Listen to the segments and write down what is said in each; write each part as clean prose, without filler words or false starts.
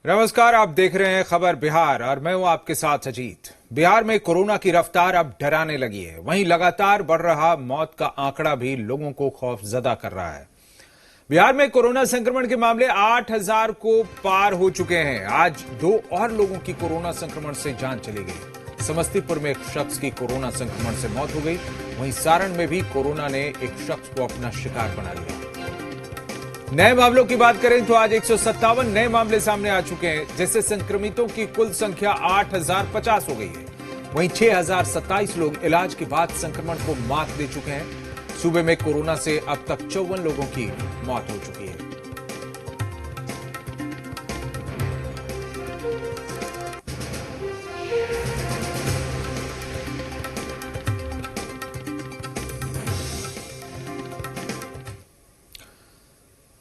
नमस्कार, आप देख रहे हैं खबर बिहार और मैं हूं आपके साथ अजीत। बिहार में कोरोना की रफ्तार अब डराने लगी है। वहीं लगातार बढ़ रहा मौत का आंकड़ा भी लोगों को खौफजदा कर रहा है। बिहार में कोरोना संक्रमण के मामले 8,000 को पार हो चुके हैं। आज 2 और लोगों की कोरोना संक्रमण से जान चली गई। समस्तीपुर में एक शख्स की कोरोना संक्रमण से मौत हो गई। वहीं सारण में भी कोरोना ने एक शख्स को अपना शिकार बना लिया। नए मामलों की बात करें तो आज 157 नए मामले सामने आ चुके हैं, जिससे संक्रमितों की कुल संख्या 8,050 हो गई है। वहीं 6,027 लोग इलाज के बाद संक्रमण को मात दे चुके हैं। सूबे में कोरोना से अब तक 54 लोगों की मौत हो चुकी है।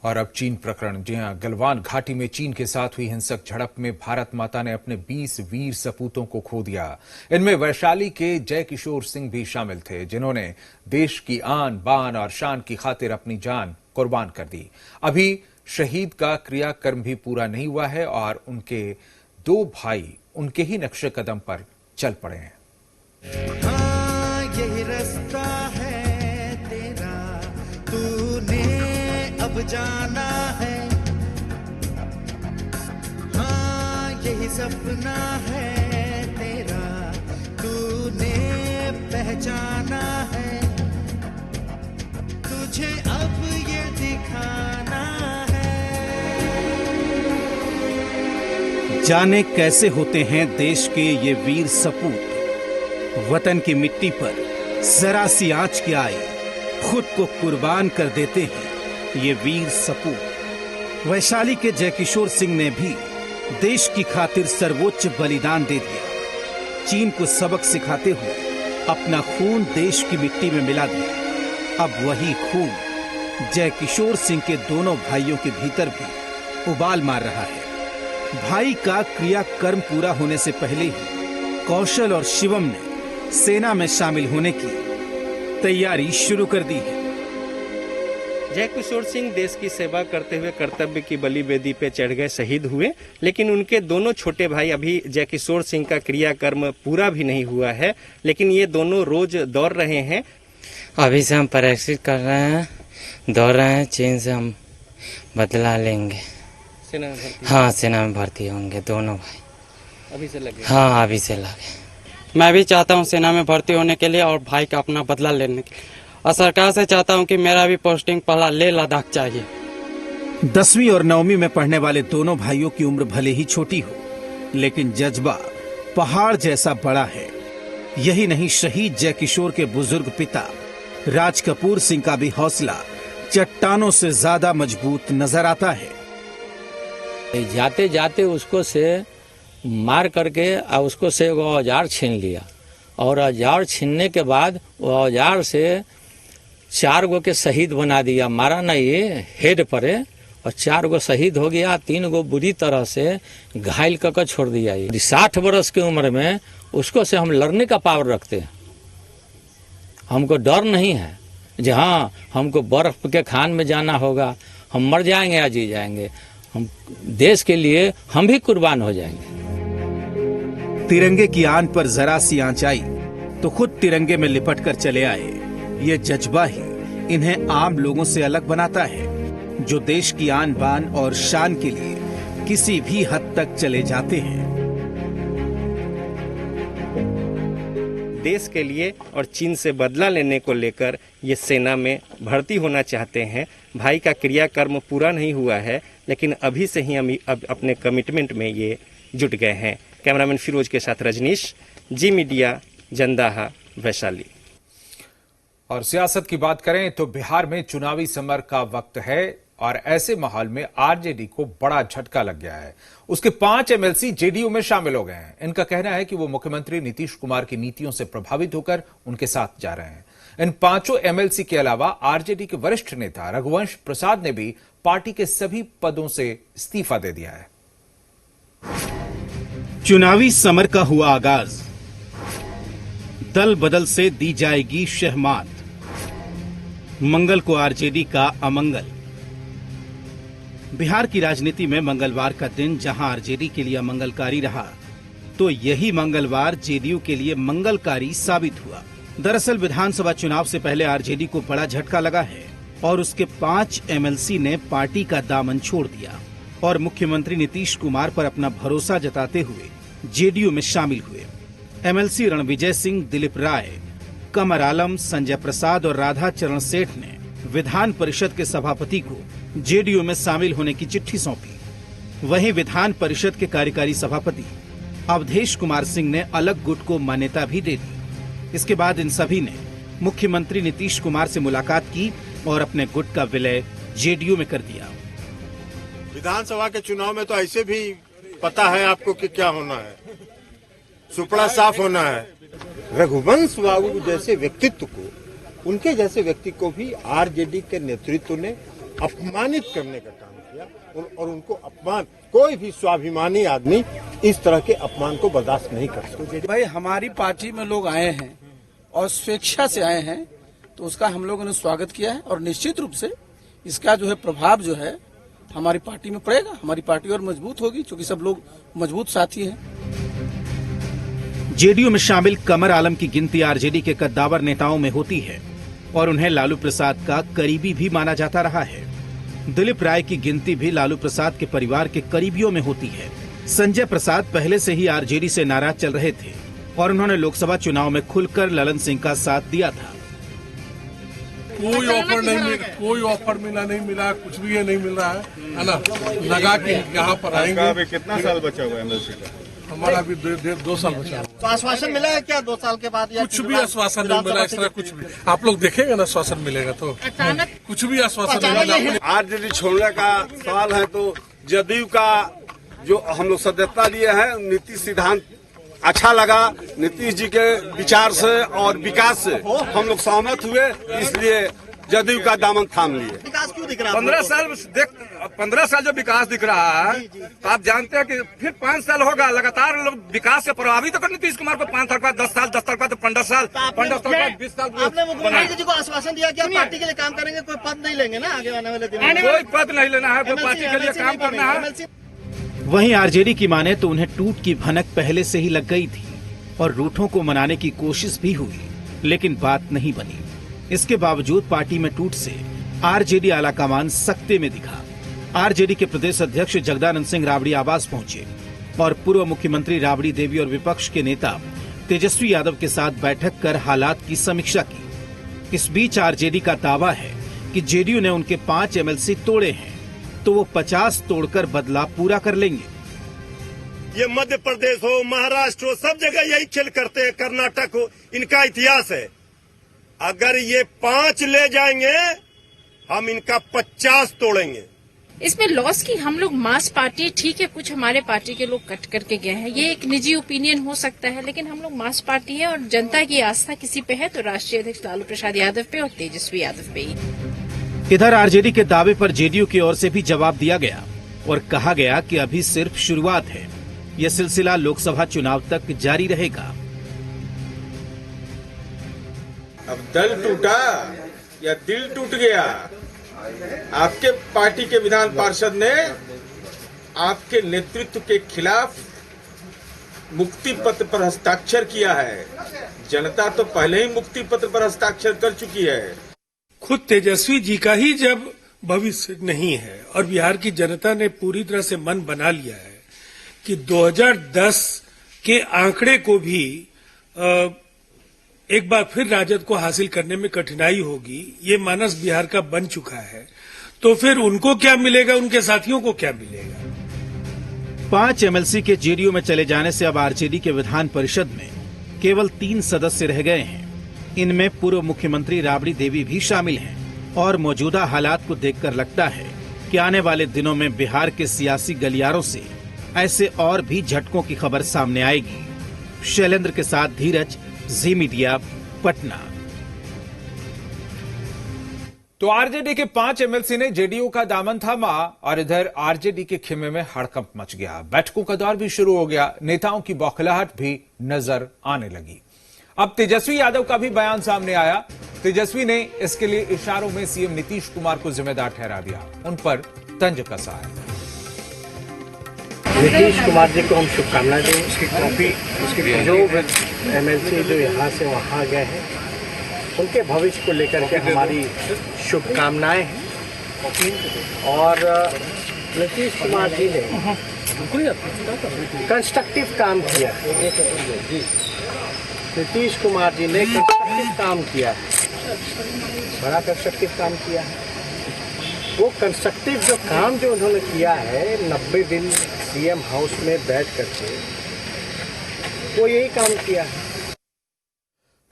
और अब चीन प्रकरण। जी हां, गलवान घाटी में चीन के साथ हुई हिंसक झड़प में भारत माता ने अपने 20 वीर सपूतों को खो दिया। इनमें वैशाली के जय किशोर सिंह भी शामिल थे, जिन्होंने देश की आन बान और शान की खातिर अपनी जान कुर्बान कर दी। अभी शहीद का क्रियाकर्म भी पूरा नहीं हुआ है और उनके 2 भाई उनके ही नक्शे कदम पर चल पड़े हैं। हाँ, यही रास्ता है तेरा, तूने अब जाना है। हाँ, यही सपना है तेरा, तूने पहचाना है। तुझे अब ये दिखाना है। जाने कैसे होते हैं देश के ये वीर सपूत। वतन की मिट्टी पर जरा सी आंच की आए खुद को कुर्बान कर देते हैं ये वीर सपूत। वैशाली के जय किशोर सिंह ने भी देश की खातिर सर्वोच्च बलिदान दे दिया। चीन को सबक सिखाते हुए अपना खून देश की मिट्टी में मिला दिया। अब वही खून जय किशोर सिंह के दोनों भाइयों के भीतर भी उबाल मार रहा है। भाई का क्रियाकर्म पूरा होने से पहले ही कौशल और शिवम ने सेना में शामिल होने की तैयारी शुरू कर दी है। जय किशोर सिंह देश की सेवा करते हुए कर्तव्य की बलि वेदी पे चढ़ गए, शहीद हुए। लेकिन उनके दोनों छोटे भाई, अभी जय किशोर सिंह का क्रियाकर्म पूरा भी नहीं हुआ है, लेकिन ये दोनों रोज दौड़ रहे हैं। अभी से हम प्रैक्टिस कर रहे हैं, दौड़ रहे हैं। चीन से हम बदला लेंगे। सेना में भर्ती? हाँ, सेना में भर्ती होंगे दोनों भाई। अभी से लगे? हाँ, अभी से लगे। मैं भी चाहता हूँ सेना में भर्ती होने के लिए और भाई का अपना बदला लेने के लिए। और सरकार से चाहता हूँ कि मेरा भी पोस्टिंग पहला ले लद्दाख चाहिए। 10वीं और 9वीं में पढ़ने वाले दोनों भाइयों की उम्र भले ही छोटी हो, लेकिन जज्बा पहाड़ जैसा बड़ा है। यही नहीं, शहीद जय किशोर के बुजुर्ग पिता राज कपूर सिंह का भी हौसला चट्टानों से ज्यादा मजबूत नजर आता है। जाते जाते उसको से मार करके और उसको से वो औजार छीन लिया, और औजार छीनने के बाद वो औजार से 4 गो के शहीद बना दिया। मारा नहीं, ये हेड परे, और 4 गो शहीद हो गया, 3 गो बुरी तरह से घायल कर छोड़ दिया। ये 60 वर्ष की उम्र में उसको से हम लड़ने का पावर रखते हैं। हमको डर नहीं है जी। हाँ, हमको बर्फ के खान में जाना होगा, हम मर जाएंगे या जी जाएंगे, हम देश के लिए हम भी कुर्बान हो जाएंगे। तिरंगे की आन पर जरा सी आंच आई तो खुद तिरंगे में लिपट कर चले आए। ये जज्बा ही इन्हें आम लोगों से अलग बनाता है, जो देश की आन बान और शान के लिए किसी भी हद तक चले जाते हैं। देश के लिए और चीन से बदला लेने को लेकर ये सेना में भर्ती होना चाहते हैं। भाई का क्रियाकर्म पूरा नहीं हुआ है, लेकिन अभी से ही हम अपने कमिटमेंट में ये जुट गए हैं। कैमरामैन फिरोज के साथ रजनीश, जी मीडिया, जंदाहा, वैशाली। और सियासत की बात करें तो बिहार में चुनावी समर का वक्त है और ऐसे माहौल में आरजेडी को बड़ा झटका लग गया है। उसके 5 एमएलसी जेडीयू में शामिल हो गए हैं। इनका कहना है कि वो मुख्यमंत्री नीतीश कुमार की नीतियों से प्रभावित होकर उनके साथ जा रहे हैं। इन 5 एमएलसी के अलावा आरजेडी के वरिष्ठ नेता रघुवंश प्रसाद ने भी पार्टी के सभी पदों से इस्तीफा दे दिया है। चुनावी समर का हुआ आगाज। दल बदल से दी जाएगी शहमात। मंगल को आरजेडी का अमंगल। बिहार की राजनीति में मंगलवार का दिन जहां आरजेडी के लिए मंगलकारी रहा, तो यही मंगलवार जेडीयू के लिए मंगलकारी साबित हुआ। दरअसल विधानसभा चुनाव से पहले आरजेडी को बड़ा झटका लगा है और उसके 5 एमएलसी ने पार्टी का दामन छोड़ दिया और मुख्यमंत्री नीतीश कुमार पर अपना भरोसा जताते हुए जेडीयू में शामिल हुए। एमएलसी रणविजय सिंह, दिलीप राय, कमर आलम, संजय प्रसाद और राधा चरण सेठ ने विधान परिषद के सभापति को जेडीयू में शामिल होने की चिट्ठी सौंपी। वहीं विधान परिषद के कार्यकारी सभापति अवधेश कुमार सिंह ने अलग गुट को मान्यता भी दे दी। इसके बाद इन सभी ने मुख्यमंत्री नीतीश कुमार से मुलाकात की और अपने गुट का विलय जेडीयू में कर दिया। विधानसभा के चुनाव में तो ऐसे भी पता है आपको कि क्या होना है, सुपड़ा साफ होना है। रघुवंश बाबू जैसे व्यक्तित्व को, उनके जैसे व्यक्ति को भी आरजेडी के नेतृत्व ने अपमानित करने का काम किया और उनको अपमान, कोई भी स्वाभिमानी आदमी इस तरह के अपमान को बर्दाश्त नहीं कर सकता। भाई हमारी पार्टी में लोग आए हैं और स्वेच्छा से आए हैं, तो उसका हम लोगों ने स्वागत किया है और निश्चित रूप से इसका जो है प्रभाव जो है हमारी पार्टी में पड़ेगा। हमारी पार्टी और मजबूत होगी क्योंकि सब लोग मजबूत साथी हैं। जेडीयू में शामिल कमर आलम की गिनती आरजेडी के कद्दावर नेताओं में होती है और उन्हें लालू प्रसाद का करीबी भी माना जाता रहा है। दिलीप राय की गिनती भी लालू प्रसाद के परिवार के करीबियों में होती है। संजय प्रसाद पहले से ही आरजेडी से नाराज चल रहे थे और उन्होंने लोकसभा चुनाव में खुलकर ललन सिंह का साथ दिया था। कोई ऑफर नहीं मिला, कुछ भी ये नहीं मिल रहा है ना। लगा कि यहाँ पर आएंगे। अभी कितना साल बचा हुआ है एमएलसी का? हमारा अभी 2 साल बचा हुआ। तो आश्वासन मिला है क्या 2 साल के बाद? या कुछ भी आश्वासन नहीं मिला, इस तरह कुछ भी। आप लोग देखेंगे ना, आश्वासन मिलेगा तो कुछ भी आश्वासन नहीं मिला। आरजेडी छोड़ने का सवाल है तो जदयू का जो हम लोग सदस्यता लिए हैं, नीति सिद्धांत अच्छा लगा। नीतीश जी के विचार से और विकास से हम लोग सहमत हुए, इसलिए जदयू का दामन थाम लिए। विकास क्यों दिख रहा है? 15 साल जो विकास दिख रहा है, तो आप जानते हैं कि फिर 5 साल होगा लगातार लोग विकास से प्रभावित होकर नीतीश कुमार को 5 साल बाद 10 साल, 10 साल बाद 15 साल, 15 साल बाद 20 साल। आपने मुख्यमंत्री जी को आश्वासन दिया कि आप पार्टी के लिए काम करेंगे, कोई पद नहीं लेंगे ना आगे आने वाले दिनों में? कोई पद नहीं लेना है, कोई पार्टी के लिए काम करना है। वहीं आरजेडी की माने तो उन्हें टूट की भनक पहले से ही लग गई थी और रूठों को मनाने की कोशिश भी हुई, लेकिन बात नहीं बनी। इसके बावजूद पार्टी में टूट से आरजेडी आलाकमान सख्ते में दिखा। आरजेडी के प्रदेश अध्यक्ष जगदानंद सिंह राबड़ी आवास पहुंचे और पूर्व मुख्यमंत्री राबड़ी देवी और विपक्ष के नेता तेजस्वी यादव के साथ बैठक कर हालात की समीक्षा की। इस बीच आरजेडी का दावा है कि जेडीयू ने उनके 5 एमएलसी तोड़े हैं, तो वो 50 तोड़कर बदला पूरा कर लेंगे। ये मध्य प्रदेश हो, महाराष्ट्र हो, सब जगह यही खेल करते हैं। कर्नाटक हो, इनका इतिहास है। अगर ये 5 ले जाएंगे, हम इनका 50 तोड़ेंगे। इसमें लॉस की हम लोग मास पार्टी, ठीक है, कुछ हमारे पार्टी के लोग कट करके गए हैं, ये एक निजी ओपिनियन हो सकता है, लेकिन हम लोग मास पार्टी है और जनता की आस्था किसी पे है तो राष्ट्रीय अध्यक्ष लालू प्रसाद यादव पे और तेजस्वी यादव पे ही। इधर आरजेडी के दावे पर जेडीयू की ओर से भी जवाब दिया गया और कहा गया कि अभी सिर्फ शुरुआत है, यह सिलसिला लोकसभा चुनाव तक जारी रहेगा। अब दल टूटा या दिल टूट गया? आपके पार्टी के विधान पार्षद ने आपके नेतृत्व के खिलाफ मुक्ति पत्र पर हस्ताक्षर किया है। जनता तो पहले ही मुक्ति पत्र पर हस्ताक्षर कर चुकी है। खुद तेजस्वी जी का ही जब भविष्य नहीं है और बिहार की जनता ने पूरी तरह से मन बना लिया है कि 2010 के आंकड़े को भी एक बार फिर राजद को हासिल करने में कठिनाई होगी, ये मानस बिहार का बन चुका है, तो फिर उनको क्या मिलेगा, उनके साथियों को क्या मिलेगा? 5 एमएलसी के जेडीयू में चले जाने से अब आरजेडी के विधान परिषद में केवल 3 सदस्य रह गए हैं। इनमें पूर्व मुख्यमंत्री राबड़ी देवी भी शामिल हैं और मौजूदा हालात को देखकर लगता है कि आने वाले दिनों में बिहार के सियासी गलियारों से ऐसे और भी झटकों की खबर सामने आएगी। शैलेंद्र के साथ धीरज, जी मीडिया, पटना। तो आरजेडी के 5 एमएलसी ने जेडीयू का दामन थामा और इधर आरजेडी के खेमे में हड़कंप मच गया। बैठकों का दौर भी शुरू हो गया, नेताओं की बौखलाहट भी नजर आने लगी। अब तेजस्वी यादव का भी बयान सामने आया। तेजस्वी ने इसके लिए इशारों में सीएम नीतीश कुमार को जिम्मेदार ठहरा दिया। उन पर तंज कसा है। नीतीश कुमार जी को हम शुभकामनाएं दें। उसकी कॉपी, उसके जो MLC जो यहाँ से वहाँ गए हैं, उनके भविष्य को लेकर के हमारी शुभकामनाएं हैं। और नीतीश कुमार जी ने कंस्ट्रक्टिव काम किया है। नीतीश कुमार जी ने कंस्ट्रक्टिव काम किया है, बड़ा कंस्ट्रक्टिव काम किया है। वो कंस्ट्रक्टिव जो काम जो उन्होंने किया है 90 दिन CM हाउस में बैठ करके, वो यही काम किया है।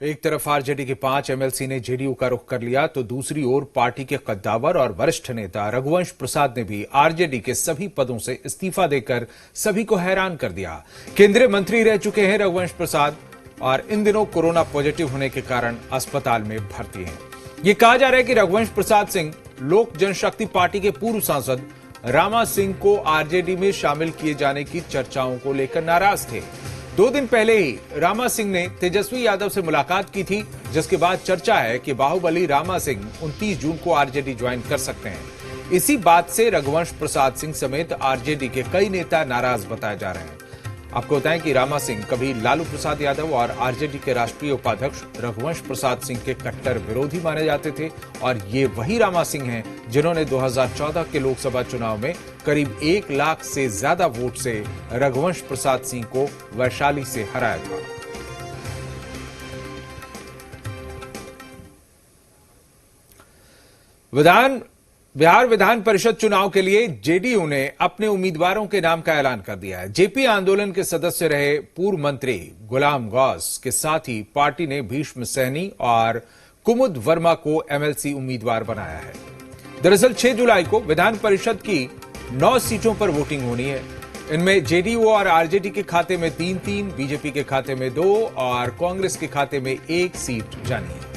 एक तरफ आरजेडी के 5 MLC ने जेडीयू का रुख कर लिया, तो दूसरी ओर पार्टी के कद्दावर और वरिष्ठ नेता रघुवंश प्रसाद ने भी आरजेडी के सभी पदों से इस्तीफा देकर सभी को हैरान कर दिया। केंद्रीय मंत्री रह चुके हैं रघुवंश प्रसाद और इन दिनों कोरोना पॉजिटिव होने के कारण अस्पताल में भर्ती हैं। ये कहा जा रहा है कि रघुवंश प्रसाद सिंह लोक जनशक्ति पार्टी के पूर्व सांसद रामा सिंह को आरजेडी में शामिल किए जाने की चर्चाओं को लेकर नाराज थे। 2 दिन पहले ही रामा सिंह ने तेजस्वी यादव से मुलाकात की थी, जिसके बाद चर्चा है कि बाहुबली रामा सिंह 29 जून को आरजेडी ज्वाइन कर सकते हैं। इसी बात से रघुवंश प्रसाद सिंह समेत आरजेडी के कई नेता नाराज बताए जा रहे हैं। आपको बताएं कि रामा सिंह कभी लालू प्रसाद यादव और आरजेडी के राष्ट्रीय उपाध्यक्ष रघुवंश प्रसाद सिंह के कट्टर विरोधी माने जाते थे और ये वही रामा सिंह हैं जिन्होंने 2014 के लोकसभा चुनाव में करीब 1 लाख से ज्यादा वोट से रघुवंश प्रसाद सिंह को वैशाली से हराया था। बिहार विधान परिषद चुनाव के लिए जेडीयू ने अपने उम्मीदवारों के नाम का ऐलान कर दिया है। जेपी आंदोलन के सदस्य रहे पूर्व मंत्री गुलाम गौस के साथ ही पार्टी ने भीष्म सहनी और कुमुद वर्मा को MLC उम्मीदवार बनाया है। दरअसल 6 जुलाई को विधान परिषद की 9 सीटों पर वोटिंग होनी है। इनमें जेडीयू और आरजेडी के खाते में 3-3, बीजेपी के खाते में 2 और कांग्रेस के खाते में 1 सीट जानी है।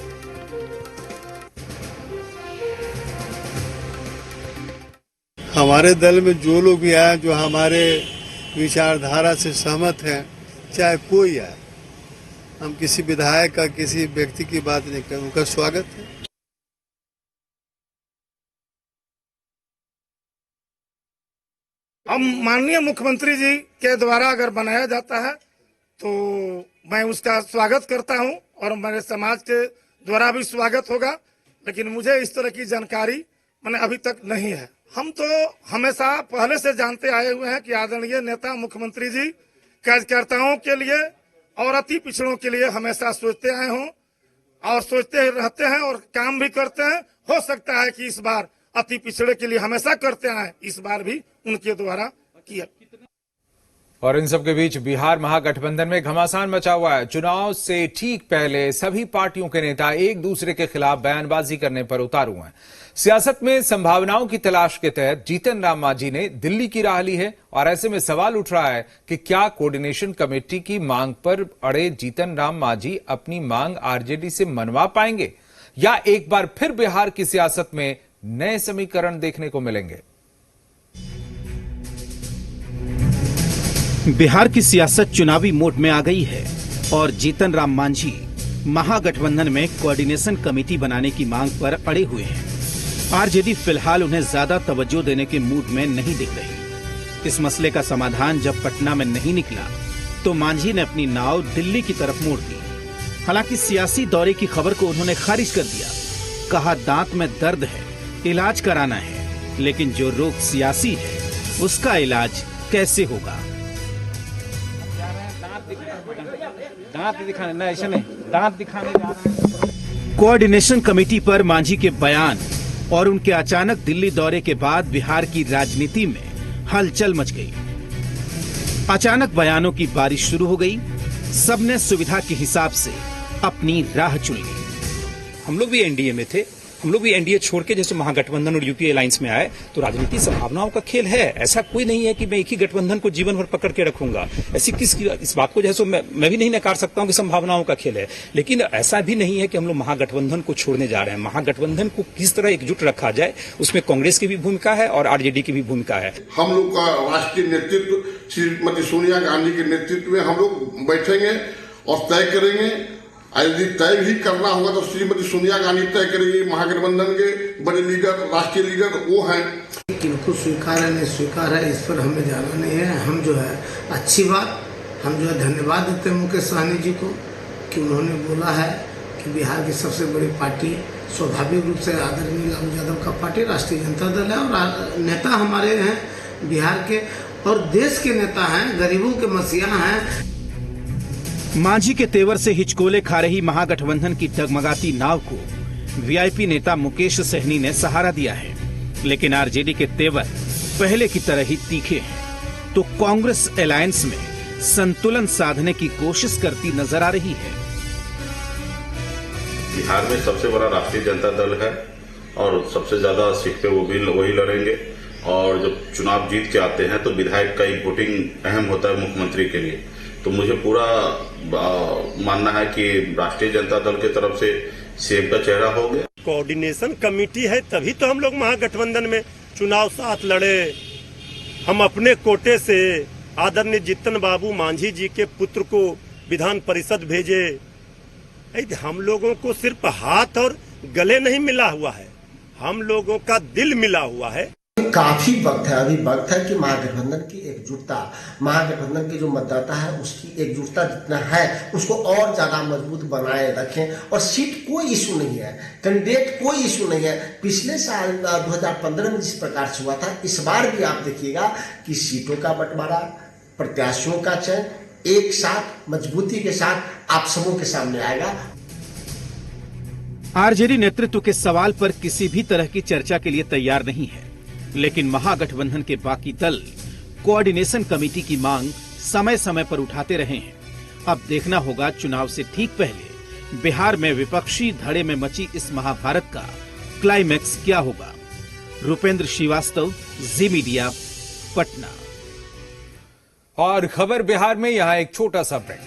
हमारे दल में जो लोग भी आए, जो हमारे विचारधारा से सहमत हैं, चाहे कोई आए, हम किसी विधायक का, किसी व्यक्ति की बात नहीं करें, उनका स्वागत है। हम माननीय मुख्यमंत्री जी के द्वारा अगर बनाया जाता है तो मैं उसका स्वागत करता हूं और मेरे समाज के द्वारा भी स्वागत होगा, लेकिन मुझे इस तरह की जानकारी मैंने अभी तक नहीं है। हम तो हमेशा पहले से जानते आए हुए हैं कि आदरणीय नेता मुख्यमंत्री जी कार्यकर्ताओं के लिए और अति पिछड़ों के लिए हमेशा सोचते आए हों और सोचते रहते हैं और काम भी करते हैं। हो सकता है कि इस बार अति पिछड़े के लिए हमेशा करते आए, इस बार भी उनके द्वारा किया। और इन सब के बीच बिहार महागठबंधन में घमासान मचा हुआ है। चुनाव से ठीक पहले सभी पार्टियों के नेता एक दूसरे के खिलाफ बयानबाजी करने पर उतार हुए हैं। सियासत में संभावनाओं की तलाश के तहत जीतन राम मांझी ने दिल्ली की राह ली है और ऐसे में सवाल उठ रहा है कि क्या कोऑर्डिनेशन कमेटी की मांग पर अड़े जीतन राम मांझी अपनी मांग आरजेडी से मनवा पाएंगे या एक बार फिर बिहार की सियासत में नए समीकरण देखने को मिलेंगे। बिहार की सियासत चुनावी मोड में आ गई है और जीतन राम मांझी महागठबंधन में कोऑर्डिनेशन कमेटी बनाने की मांग पर अड़े हुए हैं। आरजेडी फिलहाल उन्हें ज्यादा तवज्जो देने के मूड में नहीं दिख रही। इस मसले का समाधान जब पटना में नहीं निकला तो मांझी ने अपनी नाव दिल्ली की तरफ मोड़ दी। हालांकि सियासी दौरे की खबर को उन्होंने खारिज कर दिया। कहा दांत में दर्द है, इलाज कराना है, लेकिन जो रोग सियासी है उसका इलाज कैसे होगा। दांत दिखाने ना, ऐसे नहीं, दांत दिखाने जा रहे हैं। कोऑर्डिनेशन कमेटी पर मांझी के बयान और उनके अचानक दिल्ली दौरे के बाद बिहार की राजनीति में हलचल मच गई। अचानक बयानों की बारिश शुरू हो गई। सबने सुविधा के हिसाब से अपनी राह चुन ली। हम लोग भी एनडीए में थे, हम लोग भी एनडीए छोड़ के जैसे महागठबंधन और यूपीए अलायंस में आए, तो राजनीति संभावनाओं का खेल है। ऐसा कोई नहीं है कि मैं एक ही गठबंधन को जीवन भर पकड़ के रखूंगा। ऐसी इस बात को जैसे मैं भी नहीं नकार सकता हूं कि संभावनाओं का खेल है, लेकिन ऐसा भी नहीं है कि हम लोग महागठबंधन को छोड़ने जा रहे हैं। महागठबंधन को किस तरह एकजुट रखा जाए उसमें कांग्रेस की भी भूमिका है और आरजेडी की भी भूमिका है। हम लोग का राष्ट्रीय नेतृत्व श्रीमती सोनिया गांधी के नेतृत्व में हम लोग बैठेंगे और तय करेंगे। यदि तय भी करना होगा तो श्रीमती सोनिया गांधी तय करेंगी। महागठबंधन के बड़े लीडर, राष्ट्रीय लीडर वो हैं। किनको स्वीकार है नहीं स्वीकार है इस पर हमें जाना नहीं है। हम जो है अच्छी बात हम जो है धन्यवाद देते हैं मुकेश सहनी जी को कि उन्होंने बोला है कि बिहार की सबसे बड़ी पार्टी स्वाभाविक रूप से आदरणीय लालू यादव का पार्टी राष्ट्रीय जनता दल है और नेता हमारे हैं बिहार के और देश के नेता हैं, गरीबों के मसीहा हैं। मांझी के तेवर से हिचकोले खा रही महागठबंधन की डगमगाती नाव को वीआईपी नेता मुकेश सहनी ने सहारा दिया है, लेकिन आरजेडी के तेवर पहले की तरह ही तीखे हैं, तो कांग्रेस अलायंस में संतुलन साधने की कोशिश करती नजर आ रही है। बिहार में सबसे बड़ा राष्ट्रीय जनता दल है और सबसे ज्यादा सीट पे वही लड़ेंगे और जब चुनाव जीत के आते हैं तो विधायक का ही वोटिंग अहम होता है मुख्यमंत्री के लिए। तो मुझे पूरा मानना है कि राष्ट्रीय जनता दल की तरफ से सीएम का चेहरा हो गया। कोऑर्डिनेशन कमेटी है तभी तो हम लोग महागठबंधन में चुनाव साथ लड़े। हम अपने कोटे से आदरणीय जीतन बाबू मांझी जी के पुत्र को विधान परिषद भेजे। हम लोगों को सिर्फ हाथ और गले नहीं मिला हुआ है, हम लोगों का दिल मिला हुआ है। काफी वक्त है, अभी वक्त है कि महागठबंधन की एकजुटता, महागठबंधन के जो मतदाता है उसकी एकजुटता जितना है उसको और ज्यादा मजबूत बनाए रखें। और सीट कोई इशू नहीं है, कैंडिडेट कोई इशू नहीं है। पिछले साल 2015 में जिस प्रकार से हुआ था, इस बार भी आप देखिएगा कि सीटों का बंटवारा, प्रत्याशियों का चयन एक साथ मजबूती के साथ आप सबों के सामने आएगा। आरजेडी नेतृत्व के सवाल पर किसी भी तरह की चर्चा के लिए तैयार नहीं है, लेकिन महागठबंधन के बाकी दल कोऑर्डिनेशन कमेटी की मांग समय समय पर उठाते रहे हैं। अब देखना होगा चुनाव से ठीक पहले बिहार में विपक्षी धड़े में मची इस महाभारत का क्लाइमैक्स क्या होगा। रुपेंद्र श्रीवास्तव, जी मीडिया, पटना। और खबर बिहार में यहाँ एक छोटा सा ब्रेक।